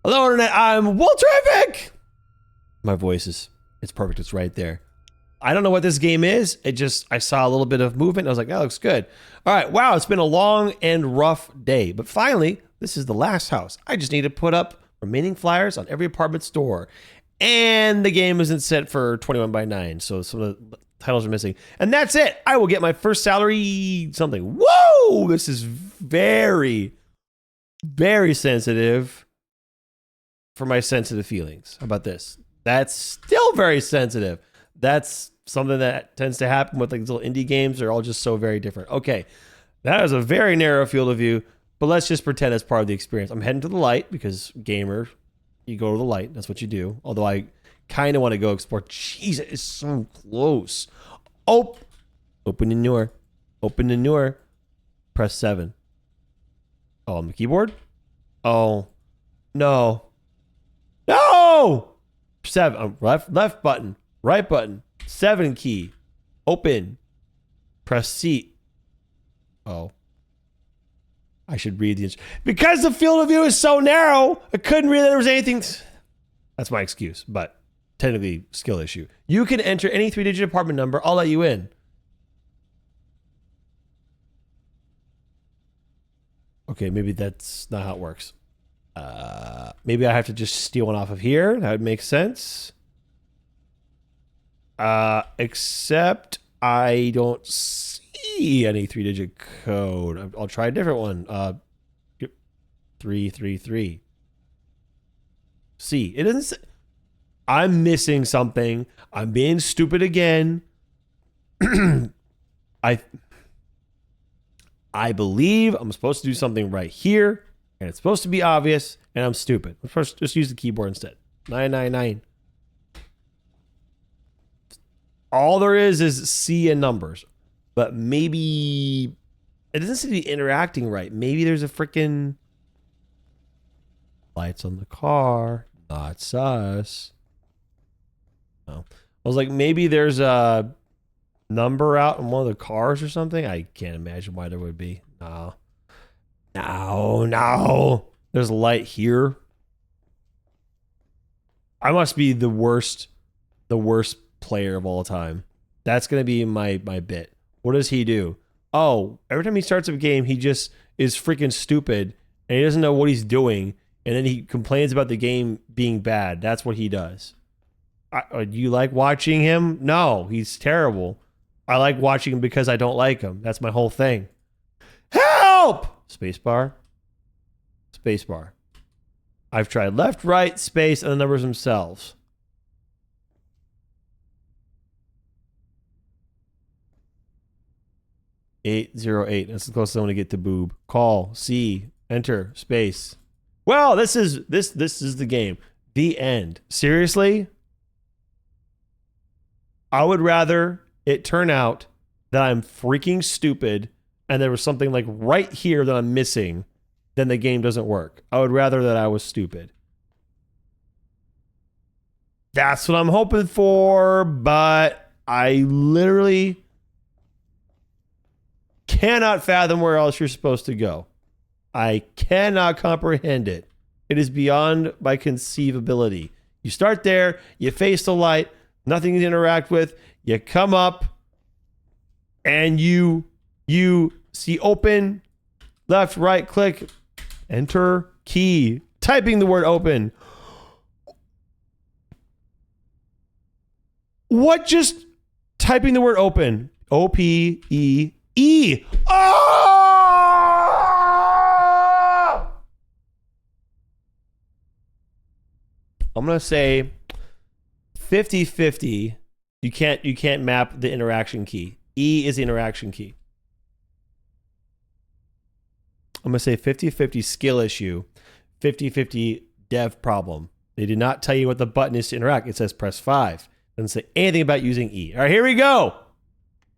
Hello, Internet. I'm Will Terrific. My voice it's perfect. It's right there. I don't know what this game is. I saw a little bit of movement. And I was like, that looks good. All right. Wow. It's been a long and rough day. But finally, this is the last house. I just need to put up remaining flyers on every apartment store. And the game isn't set for 21 by 9. So some of the titles are missing. And that's it. I will get my first salary something. Whoa. This is very, very sensitive for my sensitive feelings. How about this? That's still very sensitive. That's something that tends to happen with like these little indie games. They're all just so very different. Okay, that is a very narrow field of view, but let's just pretend it's part of the experience. I'm heading to the light because gamer, you go to the light. That's what you do. Although I kind of want to go explore. Jeez, it is so close. Oh, open the door. Open the door. Press 7. Oh, on the keyboard? Oh, no. No! 7. Left button. Right button. 7 key. Open. Press C. Oh. I should read the because the field of view is so narrow, I couldn't read that there was anything. That's my excuse, but technically skill issue. You can enter any 3-digit apartment number. I'll let you in. Okay, maybe that's not how it works. Maybe I have to just steal one off of here. That would make sense. Except I don't see any 3-digit code. I'll try a different one. 333. See, it doesn't say. I'm missing something. I'm being stupid again. I believe I'm supposed to do something right here, and it's supposed to be obvious, and I'm stupid. First, just use the keyboard instead. 999. All there is C and numbers, but maybe it doesn't seem to be interacting right. Maybe there's a freaking lights on the car, not sus. No, I was like, maybe there's a number out in one of the cars or something. I can't imagine why there would be. No. There's a light here. I must be the worst player of all time. That's gonna be my bit. What does he do? Oh, every time he starts a game, he just is freaking stupid and he doesn't know what he's doing, and then he complains about the game being bad. That's what he does. Do you like watching him? No, he's terrible. I like watching him because I don't like him. That's my whole thing. Help! Spacebar. Spacebar. I've tried left, right, space, and the numbers themselves. 808. That's the closest I want to get to boob. Call. C. Enter. Space. Well, this is the game. The end. Seriously? I would rather it turn out that I'm freaking stupid and there was something like right here that I'm missing than the game doesn't work. I would rather that I was stupid. That's what I'm hoping for, but I literally cannot fathom where else you're supposed to go. I cannot comprehend it. It is beyond my conceivability. You start there, you face the light, nothing to interact with, you come up, and you see open, left, right, click, enter, key, typing the word open. What just typing the word open? O-P-E-E. Oh! I'm going to say 50-50. You can't map the interaction key. E is the interaction key. I'm going to say 50-50 skill issue, 50-50 dev problem. They did not tell you what the button is to interact. It says press 5. It doesn't say anything about using E. All right, here we go.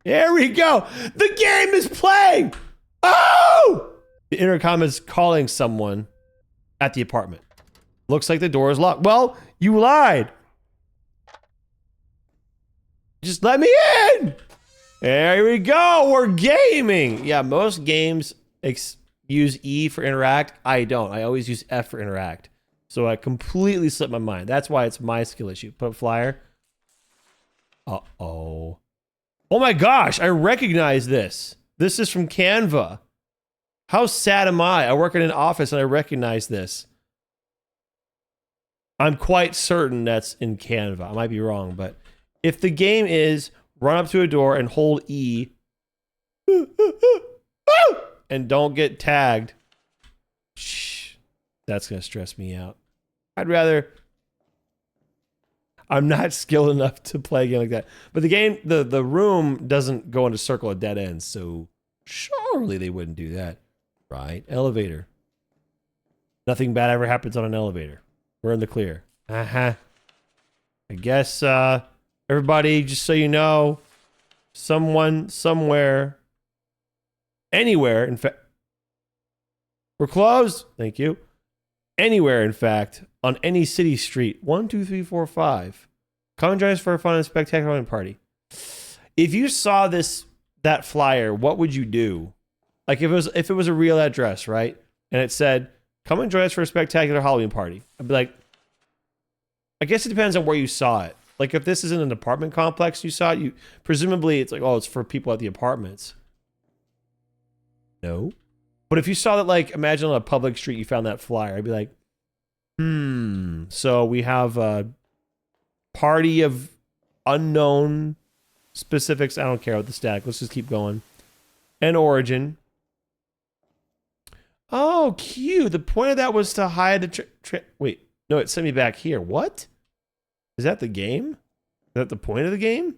Here we go. The game is playing. Oh! The intercom is calling someone at the apartment. Looks like the door is locked. Well, you lied. Just let me in. There we go. We're gaming. Yeah, most games use E for interact. I don't. I always use F for interact. So I completely slipped my mind. That's why it's my skill issue. Put up flyer. Uh-oh. Oh my gosh, I recognize this. This is from Canva. How sad am I? I work in an office and I recognize this. I'm quite certain that's in Canva. I might be wrong, but if the game is run up to a door and hold E and don't get tagged, that's going to stress me out. I'd rather... I'm not skilled enough to play a game like that. But the game, the room doesn't go in a circle of dead ends, so surely they wouldn't do that. Right? Elevator. Nothing bad ever happens on an elevator. We're in the clear. Uh-huh. I guess, everybody, just so you know, someone, somewhere, anywhere, in fact... We're closed. Thank you. Anywhere, in fact, on any city street. 1, 2, 3, 4, 5. Come and join us for a fun and spectacular Halloween party. If you saw that flyer, what would you do? Like if it was a real address, right? And it said, "Come and join us for a spectacular Halloween party." I'd be like, I guess it depends on where you saw it. Like if this is in an apartment complex, you saw it. Presumably it's like, oh, it's for people at the apartments. No. But if you saw that, like, imagine on a public street, you found that flyer, I'd be like, so we have a party of unknown specifics. I don't care about the static. Let's just keep going. And origin. Oh, cute. The point of that was to hide the... Wait, no, it sent me back here. What? Is that the game? Is that the point of the game?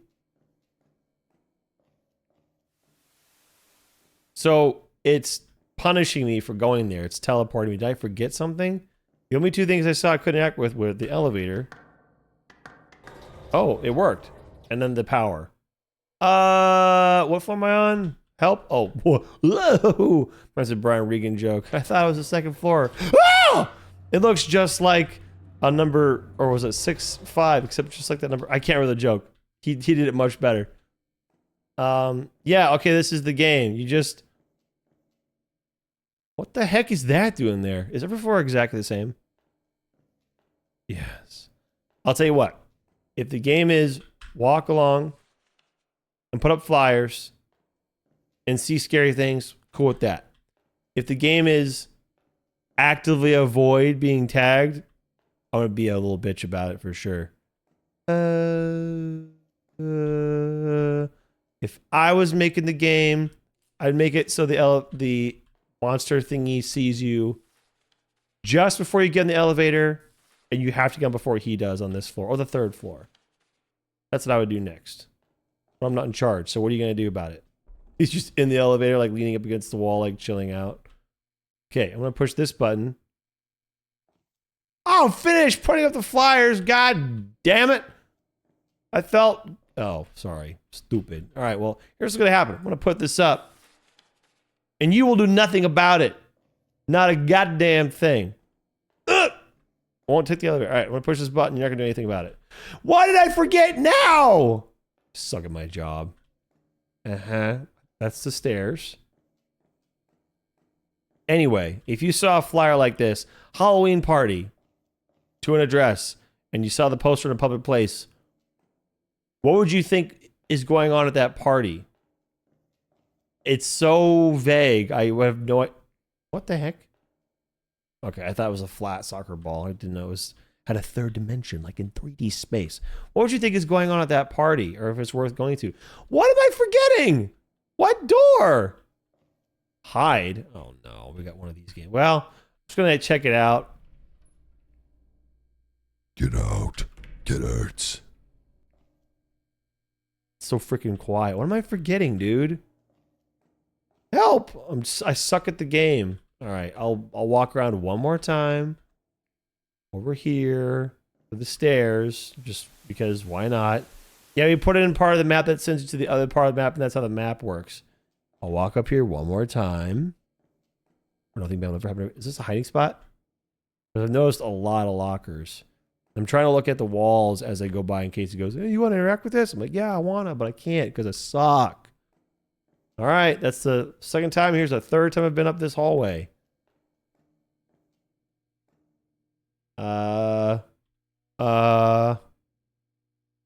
So, it's... punishing me for going there. It's teleporting me. Did I forget something? The only two things I saw I couldn't act with were the elevator. Oh, it worked. And then the power. What floor am I on? Help? Oh, whoa. That's a Brian Regan joke. I thought it was the second floor. Ah! It looks just like a number, or was it 6-5, except just like that number. I can't remember the joke. He did it much better. Yeah, okay, this is the game. You just... What the heck is that doing there? Is every floor exactly the same? Yes. I'll tell you what. If the game is walk along and put up flyers and see scary things, cool with that. If the game is actively avoid being tagged, I'm going to be a little bitch about it for sure. If I was making the game, I'd make it so the monster thingy sees you just before you get in the elevator, and you have to get on before he does on this floor, or the third floor. That's what I would do next. But I'm not in charge, so what are you going to do about it? He's just in the elevator, like leaning up against the wall, like chilling out. Okay, I'm going to push this button. Oh, finish putting up the flyers. God damn it. I felt... Oh, sorry. Stupid. All right, well, here's what's going to happen. I'm going to put this up. And you will do nothing about it. Not a goddamn thing. Ugh! I won't take the elevator. All right, I'm going to push this button. You're not going to do anything about it. Why did I forget now? Suck at my job. Uh-huh. That's the stairs. Anyway, if you saw a flyer like this, Halloween party, to an address, and you saw the poster in a public place, what would you think is going on at that party? It's so vague. I have no idea. What the heck? Okay, I thought it was a flat soccer ball. I didn't know it had a third dimension, like in 3D space. What would you think is going on at that party, or if it's worth going to? What am I forgetting? What door? Hide. Oh no, we got one of these games. Well, I'm just gonna check it out. Get out. Get out. It's so freaking quiet. What am I forgetting, dude? Help! I suck at the game. All right, I'll walk around one more time. Over here to the stairs, just because why not? Yeah, we put it in part of the map that sends you to the other part of the map, and that's how the map works. I'll walk up here one more time. I don't think that'll ever happen. Is this a hiding spot? I've noticed a lot of lockers. I'm trying to look at the walls as I go by in case he goes, hey, you want to interact with this? I'm like, yeah, I want to, but I can't because I suck. All right, that's the second time. Here's the third time I've been up this hallway. What the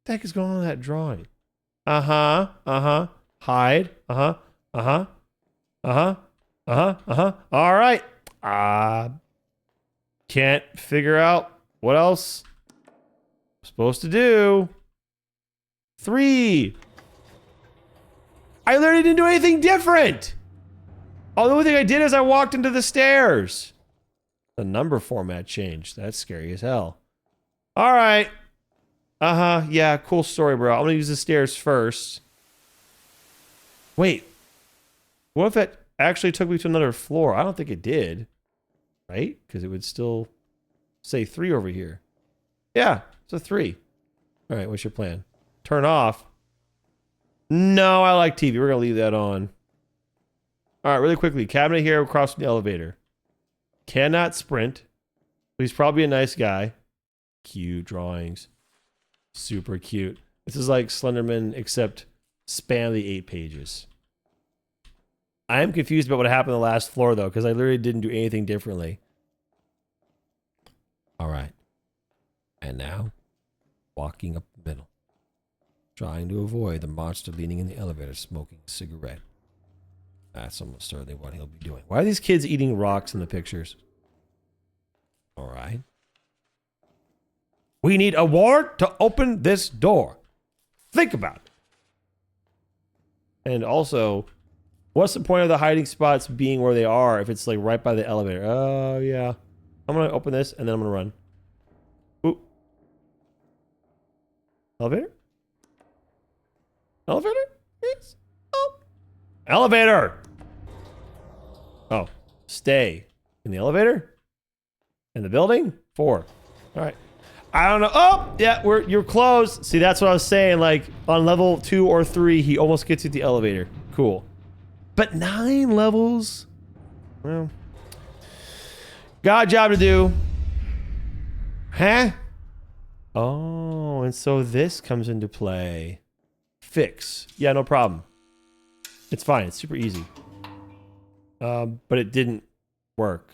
heck is going on in that drawing? Uh-huh. Uh-huh. Hide. Uh-huh. Uh-huh. Uh-huh. Uh-huh. Uh-huh. All right. Can't figure out what else I'm supposed to do. 3. I literally didn't do anything different. Oh, the only thing I did is I walked into the stairs. The number format changed. That's scary as hell. All right. Uh-huh. Yeah, cool story, bro. I'm gonna use the stairs first. Wait. What if it actually took me to another floor? I don't think it did. Right? Because it would still say 3 over here. Yeah, it's a 3. All right, what's your plan? Turn off. No, I like TV. We're gonna leave that on. All right, really quickly. Cabinet here across from the elevator. Cannot sprint. But he's probably a nice guy. Cute drawings. Super cute. This is like Slenderman, except span the 8 pages. I am confused about what happened on the last floor, though, because I literally didn't do anything differently. All right. And now, walking up the middle. Trying to avoid the monster leaning in the elevator, smoking a cigarette. That's almost certainly what he'll be doing. Why are these kids eating rocks in the pictures? All right. We need a warrant to open this door. Think about it. And also, what's the point of the hiding spots being where they are if it's like right by the elevator? Oh, yeah. I'm going to open this and then I'm going to run. Ooh. Elevator? Elevator? Yes. Oh. Elevator! Oh. Stay. In the elevator? In the building? 4. All right. I don't know. Oh, yeah, you're closed. See, that's what I was saying. Like, on level 2 or 3, he almost gets you at the elevator. Cool. But 9 levels? Well. Got a job to do. Huh? Oh, and so this comes into play. Fix. Yeah, no problem. It's fine. It's super easy. But it didn't work.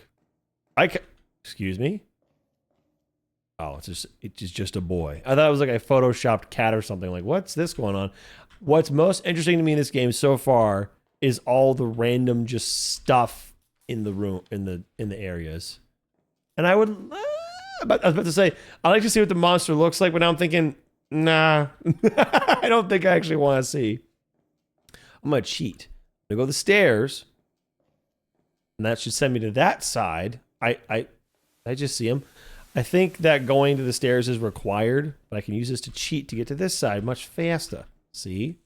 Excuse me? Oh, it's just a boy. I thought it was like a photoshopped cat or something. Like, what's this going on? What's most interesting to me in this game so far is all the random just stuff in the room, in the areas. And I was about to say, I like to see what the monster looks like, but now I'm thinking, nah, I don't think I actually want to see. I'm gonna cheat. I'm gonna go to the stairs, and that should send me to that side. I just see him. I think that going to the stairs is required, but I can use this to cheat to get to this side much faster. See?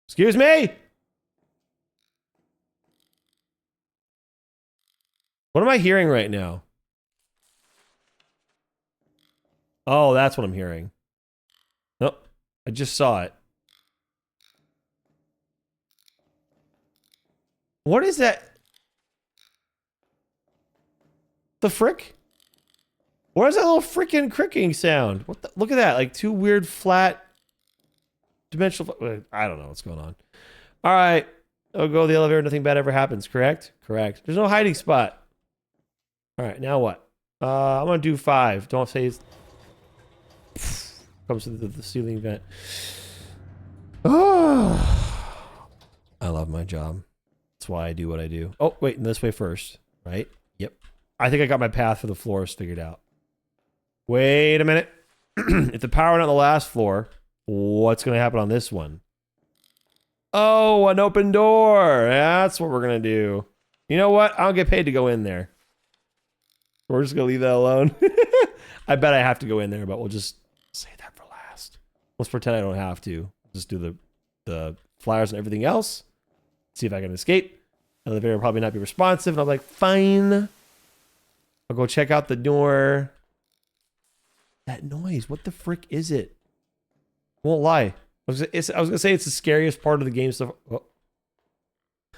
Excuse me? What am I hearing right now? Oh, that's what I'm hearing. Nope. I just saw it. What is that? The frick? What is that little freaking cricking sound? What the, look at that, like 2 weird flat dimensional. I don't know what's going on. All right, I'll go to the elevator. Nothing bad ever happens. Correct. Correct. There's no hiding spot. All right, now what? I'm gonna do 5. Don't say it's comes to the ceiling vent. Oh, I love my job. That's why I do what I do. Oh wait, this way first, right? Yep. I think I got my path for the floors figured out. Wait a minute. If the power went on the last floor, what's going to happen on this one? Oh, an open door. That's what we're going to do. You know what? I don't get paid to go in there. We're just going to leave that alone. I bet I have to go in there, but we'll just save that for last. Let's pretend I don't have to. Just do the flyers and everything else. See if I can escape. Elevator will probably not be responsive. And I'm like, fine. I'll go check out the door. That noise, what the frick is it? Won't lie. I was gonna say it's the scariest part of the game so far. Oh.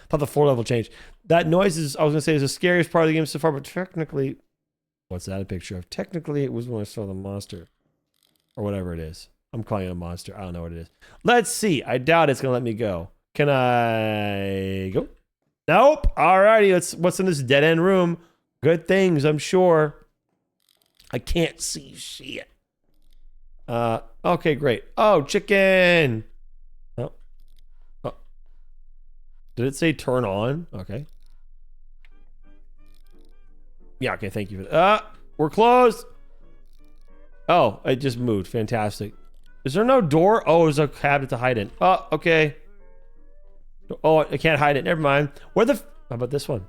Thought the floor level changed. That noise is, I was gonna say, is the scariest part of the game so far, but technically, what's that a picture of? Technically, it was when I saw the monster. Or whatever it is. I'm calling it a monster. I don't know what it is. Let's see. I doubt it's gonna let me go. Can I go? Nope. Alrighty, what's in this dead end room? Good things, I'm sure. I can't see shit. Okay, great. Oh, chicken. Oh. Oh. Did it say turn on? Okay. Yeah, okay, thank you for that. We're closed. Oh, it just moved. Fantastic. Is there no door? Oh, there's a cabinet to hide in. Oh, okay. Oh, I can't hide it. Never mind. Where the... How about this one?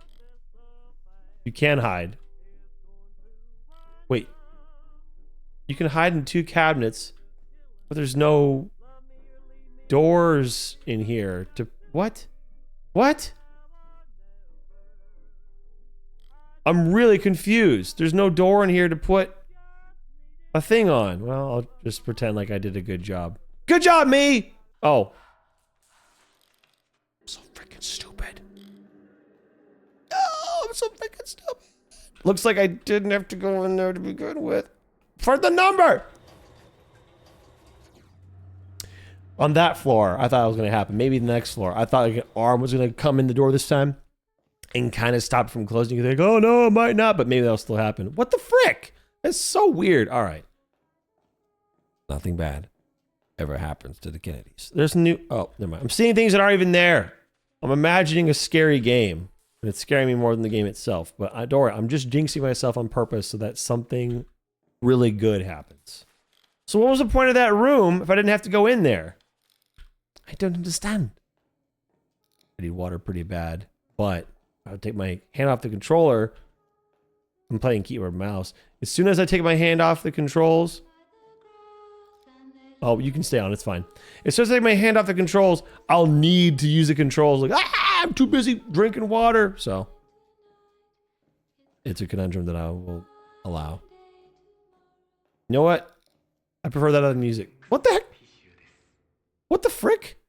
You can hide. Wait. You can hide in 2 cabinets, but there's no doors in here to... What? What? I'm really confused. There's no door in here to put a thing on. Well, I'll just pretend like I did a good job. Good job, me! Oh. I'm so freaking stupid. Oh, I'm so freaking stupid. Looks like I didn't have to go in there to begin with. For the number! On that floor, I thought it was going to happen. Maybe the next floor. I thought like an arm was going to come in the door this time and kind of stop from closing. You think, oh no, it might not, but maybe that'll still happen. What the frick? That's so weird. All right. Nothing bad ever happens to the Kennedys. There's new... Oh, never mind. I'm seeing things that aren't even there. I'm imagining a scary game. And it's scaring me more than the game itself. But don't worry, I'm just jinxing myself on purpose so that something really good happens. So what was the point of that room if I didn't have to go in there? I don't understand. I need water pretty bad. But I would take my hand off the controller. I'm playing keyboard and mouse. As soon as I take my hand off the controls... Oh, you can stay on. It's fine. As soon as I take my hand off the controls, I'll need to use the controls. Like, I'm too busy drinking water. So, it's a conundrum that I will allow. You know what? I prefer that other music. What the heck? What the frick?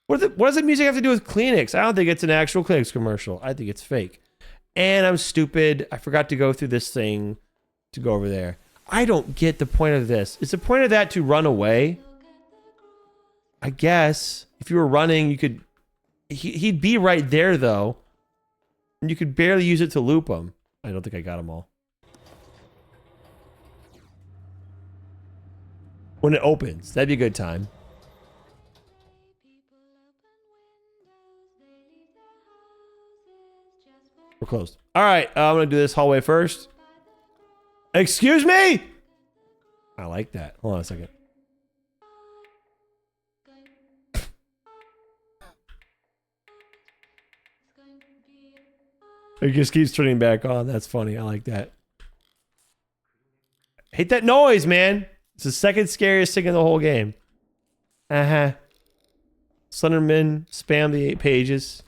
What does the music have to do with Kleenex? I don't think it's an actual Kleenex commercial. I think it's fake. And I'm stupid. I forgot to go through this thing to go over there. I don't get the point of this. Is the point of that to run away? I guess. If you were running, you could... He'd be right there, though. And you could barely use it to loop him. I don't think I got them all. When it opens. That'd be a good time. We're closed. All right. I'm going to do this hallway first. Excuse me? I like that. Hold on a second. It just keeps turning back on. That's funny. I like that. Hate that noise, man. It's the second scariest thing in the whole game. Uh-huh. Slenderman spam the 8 pages.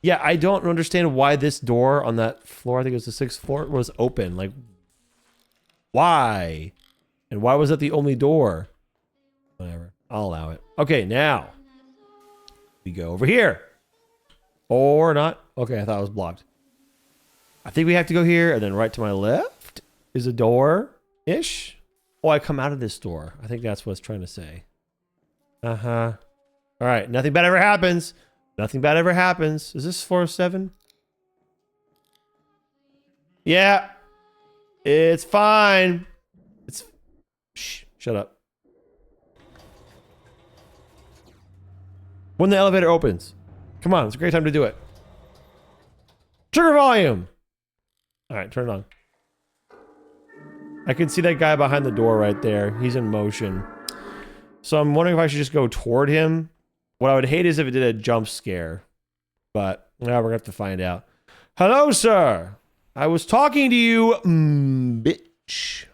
Yeah, I don't understand why this door on that floor, I think it was the 6th floor, was open. Like, why? And why was that the only door? Whatever. I'll allow it. Okay, now we go over here. Or not. Okay, I thought it was blocked. I think we have to go here, and then right to my left is a door-ish. Oh, I come out of this door. I think that's what it's trying to say. Uh-huh. All right, nothing bad ever happens. Nothing bad ever happens. Is this floor 7? Yeah. It's fine. It's... Shh, shut up. When the elevator opens. Come on, it's a great time to do it. Trigger volume. All right, turn it on. I can see that guy behind the door right there. He's in motion. So I'm wondering if I should just go toward him. What I would hate is if it did a jump scare. But now we're going to have to find out. Hello, sir. I was talking to you, bitch.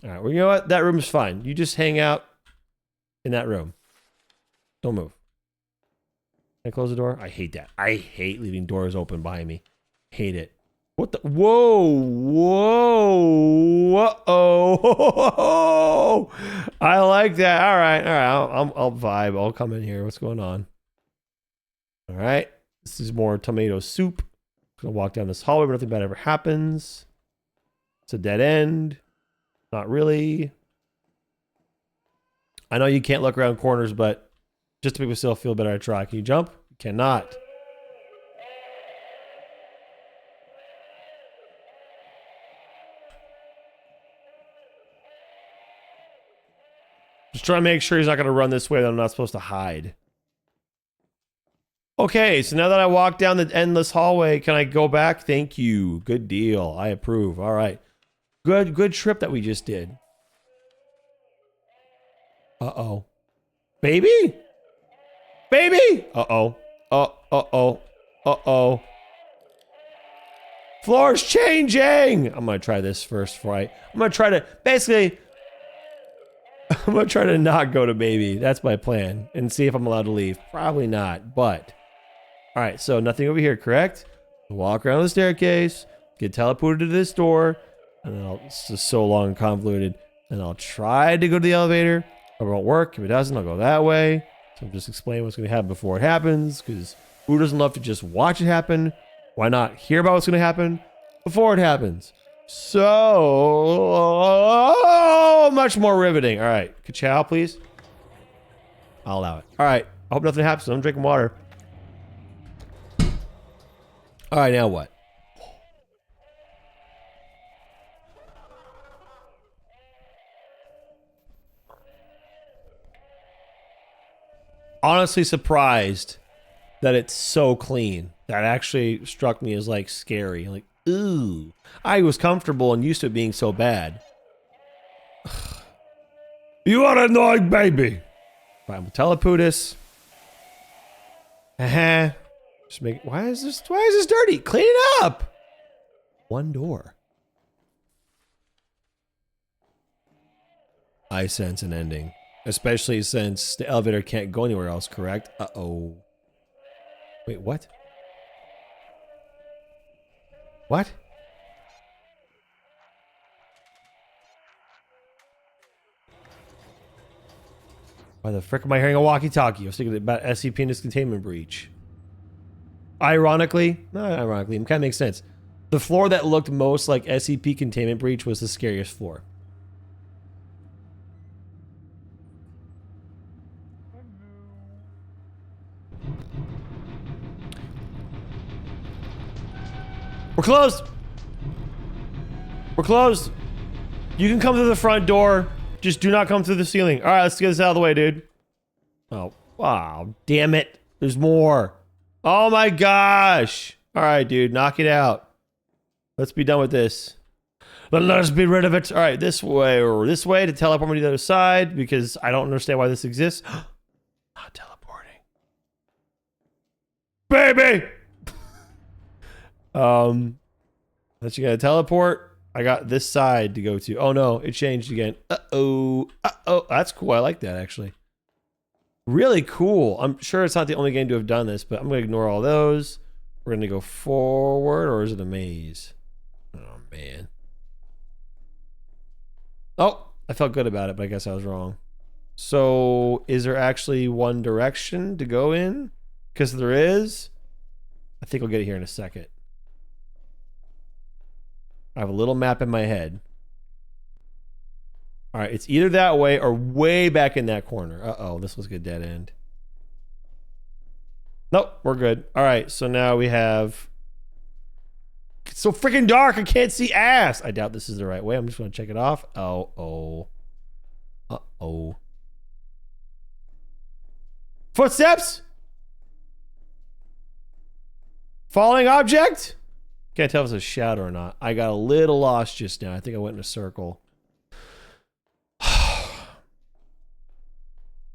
All right, well, you know what? That room is fine. You just hang out in that room. Don't move. Can I close the door? I hate that. I hate leaving doors open behind me. Hate it. What the? Whoa, whoa, whoa. I like that. All right, all right. I'll vibe. I'll come in here. What's going on? All right. This is more tomato soup. I'm gonna walk down this hallway, but nothing bad ever happens. It's a dead end. Not really. I know you can't look around corners, but just to make myself feel better, I try. Can you jump? You cannot. Just trying to make sure he's not going to run this way that I'm not supposed to hide. Okay, so now that I walk down the endless hallway, can I go back? Thank you. Good deal. I approve. All right. Good trip that we just did. Uh-oh. Baby? Baby? Uh-oh. Uh-oh. Uh-oh. Floor's changing! I'm gonna try this first before I'm gonna try to, basically, I'm gonna try to not go to baby. That's my plan. And see if I'm allowed to leave. Probably not, but. All right, so nothing over here, correct? Walk around the staircase, get teleported to this door, and then it's just so long and convoluted. And I'll try to go to the elevator. If it won't work, if it doesn't, I'll go that way. So I'm just explaining what's gonna happen before it happens, because who doesn't love to just watch it happen? Why not hear about what's gonna happen before it happens? So much more riveting. All right, ka-chow, please. I'll allow it. All right, I hope nothing happens. I'm drinking water. All right, now what? Honestly surprised that it's so clean. That actually struck me as like scary. Like, ooh. I was comfortable and used to it being so bad. You are annoying, baby. Fine, we'll teleputus. Just make. Why is this dirty? Clean it up. One door. I sense an ending, especially since the elevator can't go anywhere else. Correct? Uh-oh. Wait, what? What? Why the frick am I hearing a walkie-talkie? I was thinking about SCP and its containment breach. Ironically, not ironically, it kind of makes sense. The floor that looked most like SCP containment breach was the scariest floor. We're closed. We're closed. You can come through the front door. Just do not come through the ceiling. All right, let's get this out of the way, dude. Oh, wow. Damn it. There's more. Oh my gosh. All right, dude. Knock it out. Let's be done with this. Let's be rid of it. All right, this way or this way to teleport me to the other side because I don't understand why this exists. Not teleporting. Baby! Unless you gotta teleport. I got this side to go to. Oh no, it changed again. Uh-oh. Uh-oh. That's cool. I like that actually. Really cool. I'm sure it's not the only game to have done this, but I'm gonna ignore all those. We're gonna go forward, or is it a maze? Oh man. Oh, I felt good about it, but I guess I was wrong. So is there actually one direction to go in? Because there is. I think we'll get it here in a second. I have a little map in my head. All right, it's either that way or way back in that corner. Uh-oh, this was a dead end. Nope, we're good. All right, so now we have... It's so freaking dark, I can't see ass. I doubt this is the right way. I'm just going to check it off. Oh. Uh-oh. Footsteps? Falling object? Can't tell if it's a shadow or not. I got a little lost just now. I think I went in a circle.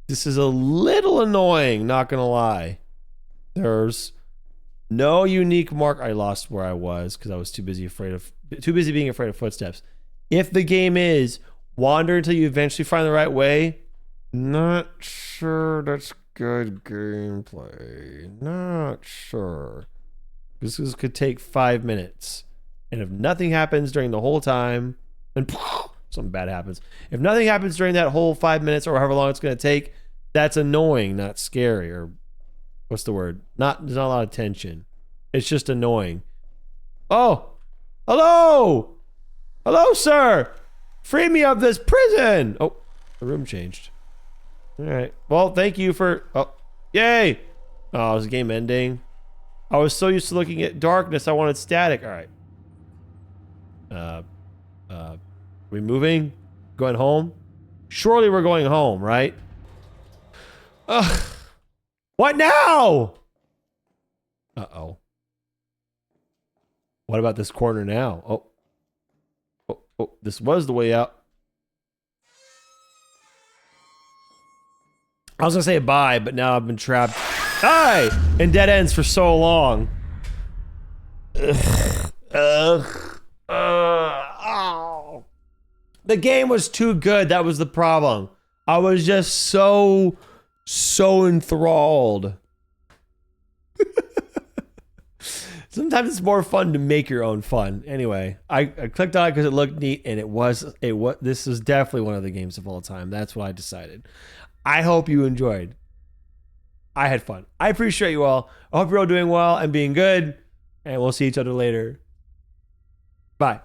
This is a little annoying, not gonna lie. There's no unique mark. I lost where I was because I was too busy being afraid of footsteps. If the game is wander until you eventually find the right way, not sure that's good gameplay. Not sure. This could take 5 minutes. And if nothing happens during the whole time, then something bad happens. If nothing happens during that whole 5 minutes or however long it's going to take, that's annoying, not scary. Or what's the word? There's not a lot of tension. It's just annoying. Oh, hello. Hello, sir. Free me of this prison. Oh, the room changed. All right. Well, thank you for... Oh, yay. Oh, is the game ending? I was so used to looking at darkness, I wanted static. All right. We moving? Going home? Surely we're going home, right? Ugh. What now? Uh-oh. What about this corner now? Oh. Oh, this was the way out. I was gonna say bye, but now I've been trapped. Die! In dead ends for so long. Ugh. Ugh. Oh. The game was too good. That was the problem. I was just so enthralled. Sometimes it's more fun to make your own fun. Anyway, I clicked on it because it looked neat, and this is definitely one of the games of all time. That's what I decided. I hope you enjoyed. I had fun. I appreciate you all. I hope you're all doing well and being good, and we'll see each other later. Bye.